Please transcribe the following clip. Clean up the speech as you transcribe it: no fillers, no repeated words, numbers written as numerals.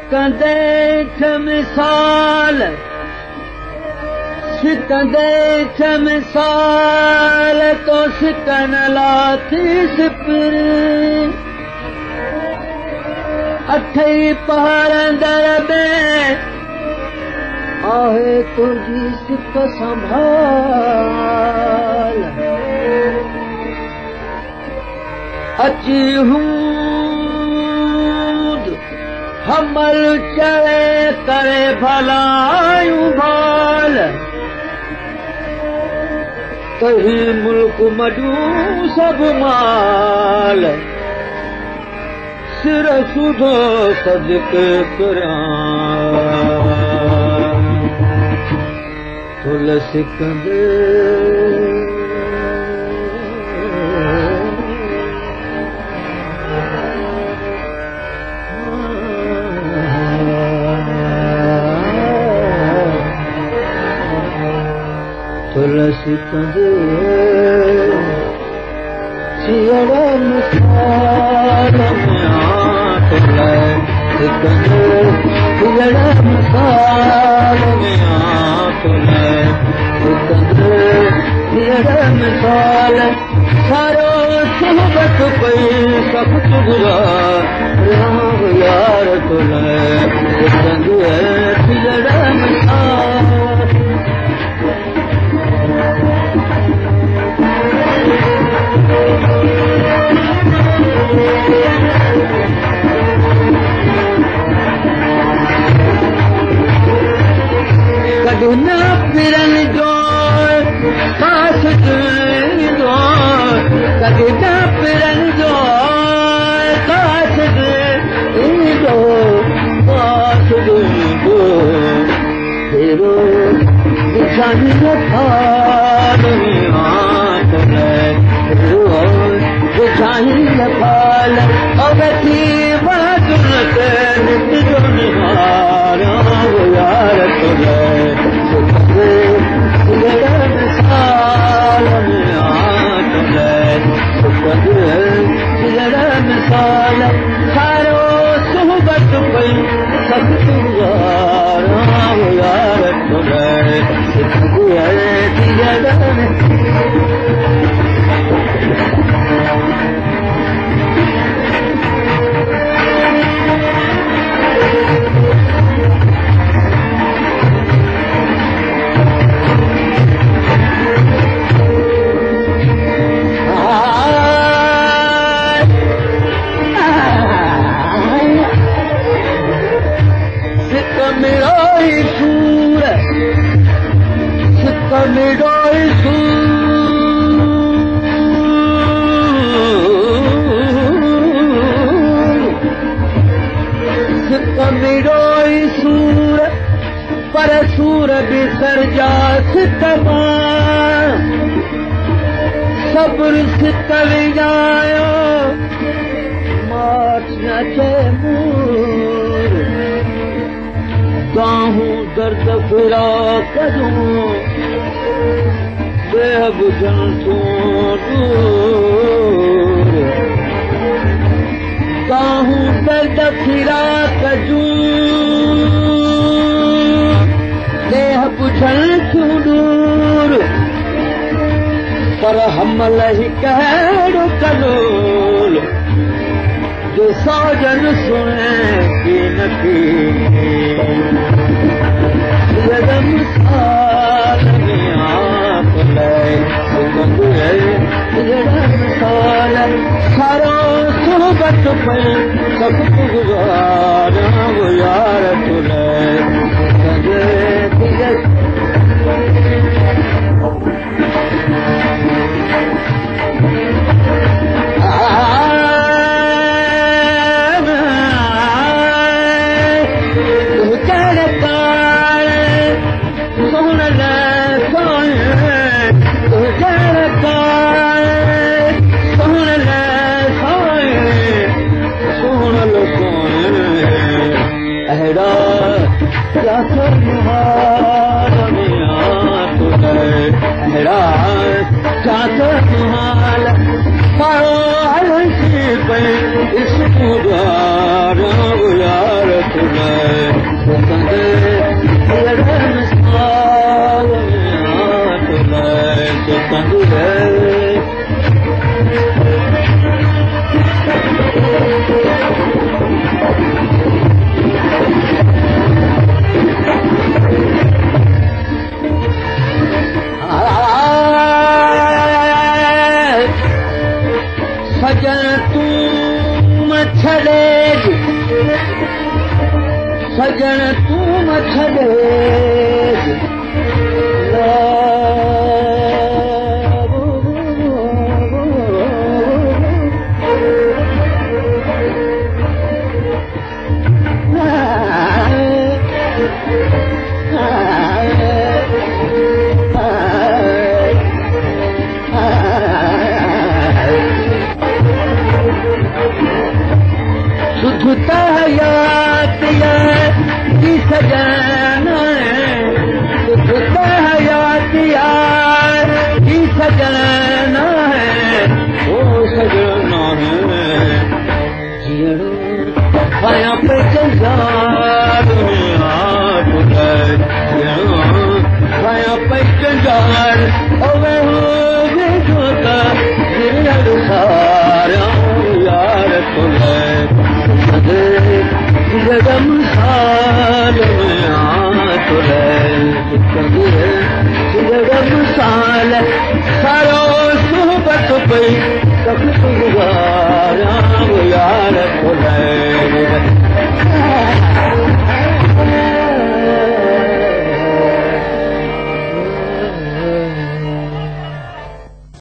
सिकंदे मिसाल तो सिकन लाथी सिपर अठई पहाड़ दर में आहे तुझी सिक संभाल अची हूंद हमल चढ़े करे भलायूं भाल कही मुल्क मजू सब माल सिर सुधो सदके तुलसी कंदे तुलसी कंदे सियड़ मिसाल में तुलसी कंदे सियड़ मिसाल में तुलसी कंदे सियड़ मिसाल सारो सुहबत पई सख्त गुज़ार यार तुलसी कंदे सियड़ मिसाल कदुना फिरन जो काश दो कदुना फिरन जो काश दो काश दो तेरो निशानी फाल निशानी फाल अवती बाजुन के नित्य जो निहार यार तुझे मिसाल सारो सुहबत पई सख्त यार सूर पर सूर बिसर जा सिकमा सब्र सिक विञायो माच नचे मूर काहूं दर्द फिरा कजूं देह बुझन तूं दूर काहूं दर्द फिरा कजूं देह बुझन तूं दूर पर हमल ही कहिड़ो कलोल जो साजन सुने की नथी मिसाल में आप मिसाल सारो सुहबत पई सख्त गुज़ार यार तुले यार सजन तूं छॾे सजन तूं छॾे याद की सजन याद की सजन ओ सजना पाया पे जंजार पाया पे जंजार सारा यार तुले जगम साल में जगम साल सारो सुबत पई